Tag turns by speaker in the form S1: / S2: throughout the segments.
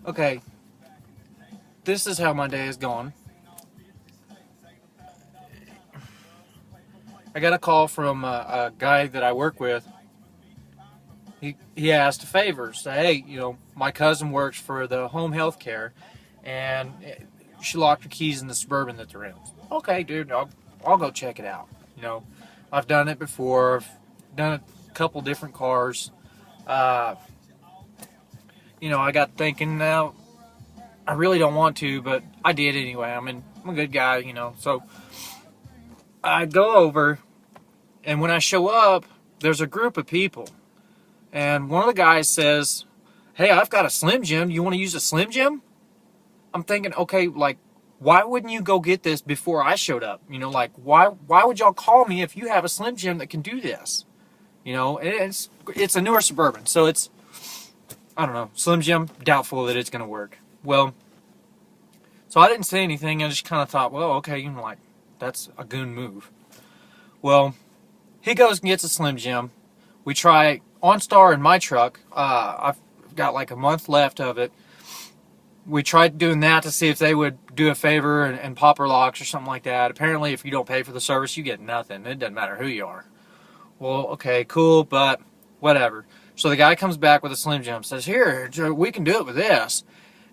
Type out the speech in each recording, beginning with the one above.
S1: Okay, this is how my day is going. I got a call from a guy that I work with. He asked a favor. Say, hey, my cousin works for the home health care, and she locked her keys in the Suburban that they're in. Okay, dude, I'll go check it out. You know, I've done it before. I've done a couple different cars. Uh, I got thinking now. I really don't want to, but I did anyway. I'm a good guy, So I go over, and when I show up, there's a group of people, and one of the guys says, "Hey, I've got a Slim Jim. Do you want to use a Slim Jim?" I'm thinking, okay, like, why wouldn't you go get this before I showed up? Like, why would y'all call me if you have a Slim Jim that can do this? It's a newer Suburban, so it's, I don't know, Slim Jim, doubtful that it's gonna work. Well, so I didn't say anything. I just kind of thought, well, okay, like, that's a goon move. Well, he goes and gets a Slim Jim. We try OnStar in my truck. I've got like a month left of it. We tried doing that to see if they would do a favor and pop our locks or something like that. Apparently, if you don't pay for the service, you get nothing. It doesn't matter who you are. Well, okay, cool, but whatever. So the guy comes back with a Slim Jim, says, here, we can do it with this.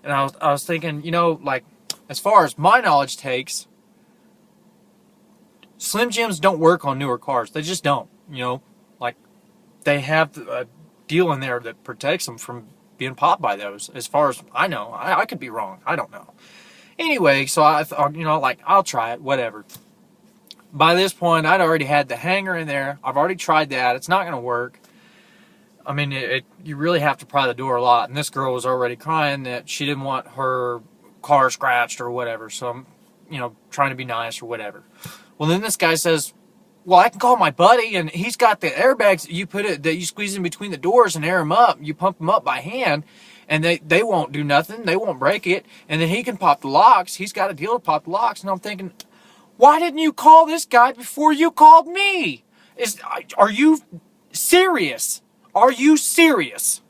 S1: And I was thinking, like, as far as my knowledge takes, Slim Jims don't work on newer cars. They just don't, Like, they have a deal in there that protects them from being popped by those. As far as I know, I could be wrong. I don't know. Anyway, so I thought, like, I'll try it, whatever. By this point, I'd already had the hanger in there. I've already tried that. It's not going to work. I mean, you really have to pry the door a lot. And this girl was already crying that she didn't want her car scratched or whatever. So I'm, trying to be nice or whatever. Well, then this guy says, well, I can call my buddy, and he's got the airbags that you squeeze in between the doors and air them up. You pump them up by hand, and they won't do nothing. They won't break it. And then he can pop the locks. He's got a deal to pop the locks. And I'm thinking, why didn't you call this guy before you called me? Are you serious? Are you serious?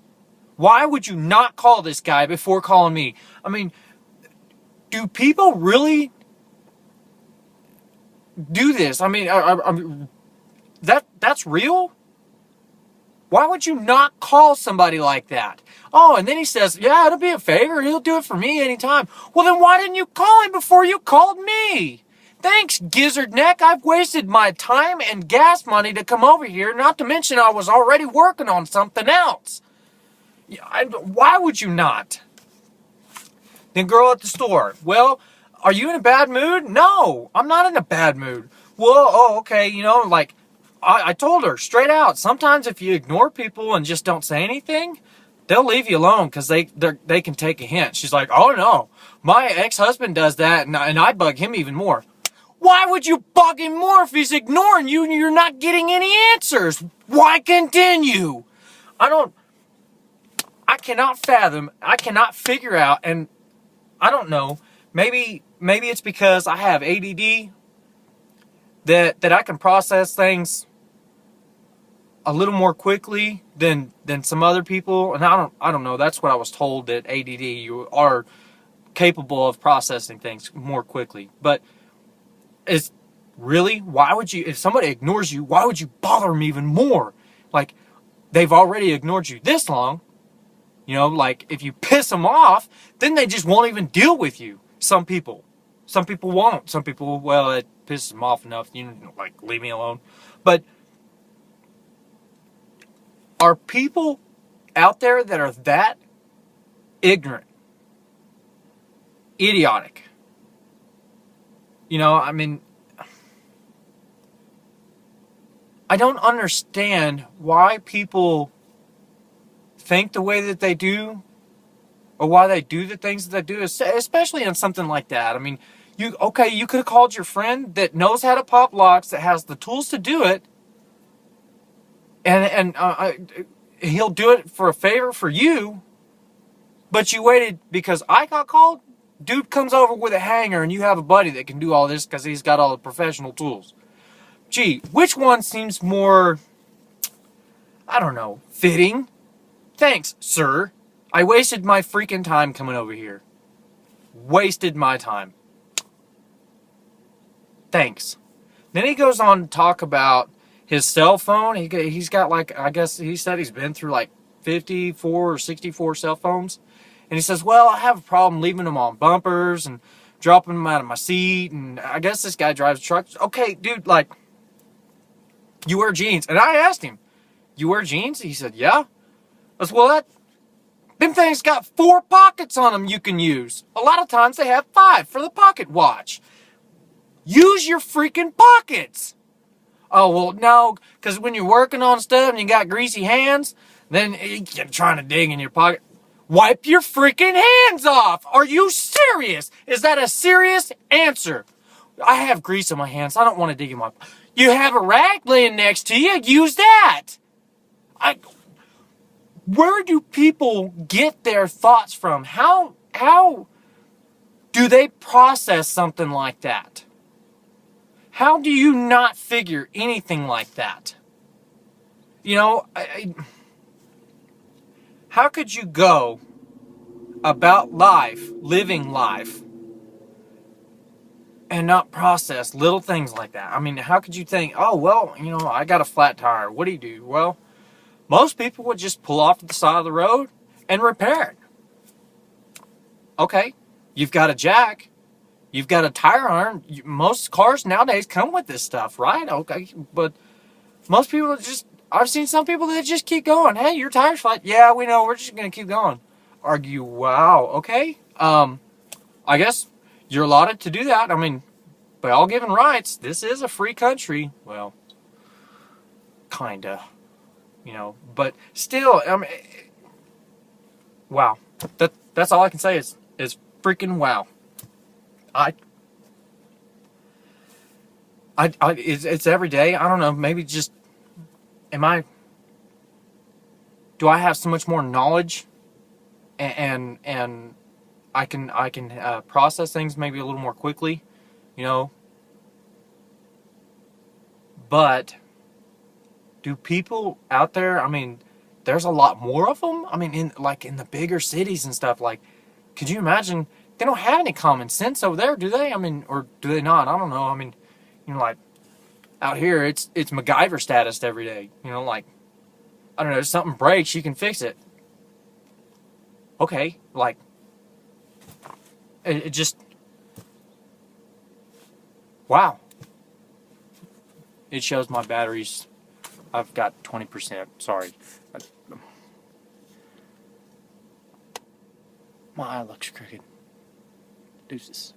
S1: Why would you not call this guy before calling me? I mean, do people really do this? I mean, that's real? Why would you not call somebody like that? Oh, and then he says, yeah, it'll be a favor. He'll do it for me anytime. Well, then why didn't you call him before you called me? Thanks, Gizzard neck. I've wasted my time and gas money to come over here, not to mention I was already working on something else. Why would you not? Then girl at the store, well, are you in a bad mood? No, I'm not in a bad mood. Well, oh, okay, like, I told her straight out, sometimes if you ignore people and just don't say anything, they'll leave you alone because they can take a hint. She's like, oh no, my ex-husband does that, and I bug him even more. Why would you bug him more if he's ignoring you and you're not getting any answers? Why continue? I cannot fathom, I cannot figure out, and I don't know, maybe it's because I have ADD that I can process things a little more quickly than some other people, and I don't know, that's what I was told, that ADD, you are capable of processing things more quickly. But why would you, if somebody ignores you, why would you bother them even more? Like, they've already ignored you this long. Like, if you piss them off, then they just won't even deal with you. Some people won't. Some people, well, it pisses them off enough, like, leave me alone. But are people out there that are that ignorant, idiotic? I mean, I don't understand why people think the way that they do, or why they do the things that they do, especially on something like that. I mean, you could have called your friend that knows how to pop locks, that has the tools to do it, and he'll do it for a favor for you, but you waited because I got called? Dude comes over with a hanger and you have a buddy that can do all this because he's got all the professional tools. Gee, which one seems more, I don't know, fitting? Thanks, sir. I wasted my freaking time coming over here. Wasted my time. Thanks. Then he goes on to talk about his cell phone. He's got like, I guess he said he's been through like 54 or 64 cell phones. And he says, well, I have a problem leaving them on bumpers and dropping them out of my seat. And I guess this guy drives trucks. Okay, dude, like, you wear jeans. And I asked him, you wear jeans? He said, yeah. I said, well, them things got 4 pockets on them you can use. A lot of times they have 5 for the pocket watch. Use your freaking pockets. Oh, well, no, because when you're working on stuff and you got greasy hands, then you're trying to dig in your pocket. Wipe your freaking hands off. Are you serious? Is that a serious answer? I have grease on my hands. I don't want to dig in my... You have a rag laying next to you. Use that. Where do people get their thoughts from? How do they process something like that? How do you not figure anything like that? You know, how could you go about life, living life, and not process little things like that? I mean, how could you think, oh, well, you know, I got a flat tire. What do you do? Well, most people would just pull off to the side of the road and repair it. Okay, you've got a jack. You've got a tire iron. Most cars nowadays come with this stuff, right? Okay, but most people just... I've seen some people that just keep going. Hey, your tire's flat. Yeah, we know. We're just going to keep going. Argue, wow, okay. I guess you're allotted to do that. I mean, by all given rights, this is a free country. Well, kinda, you know. But still, I mean, wow. That's all I can say is freaking wow. It's every day. I don't know. Maybe just... Do I have so much more knowledge, and I can process things maybe a little more quickly, you know? But do people out there? I mean, there's a lot more of them. I mean, in the bigger cities and stuff. Like, could you imagine? They don't have any common sense over there, do they? I mean, or do they not? I don't know. I mean, you know, like, out here, it's MacGyver status every day. You know, like, I don't know, if something breaks, you can fix it. Okay, like, it just, wow. It shows my batteries, I've got 20%, sorry. My eye looks crooked. Deuces.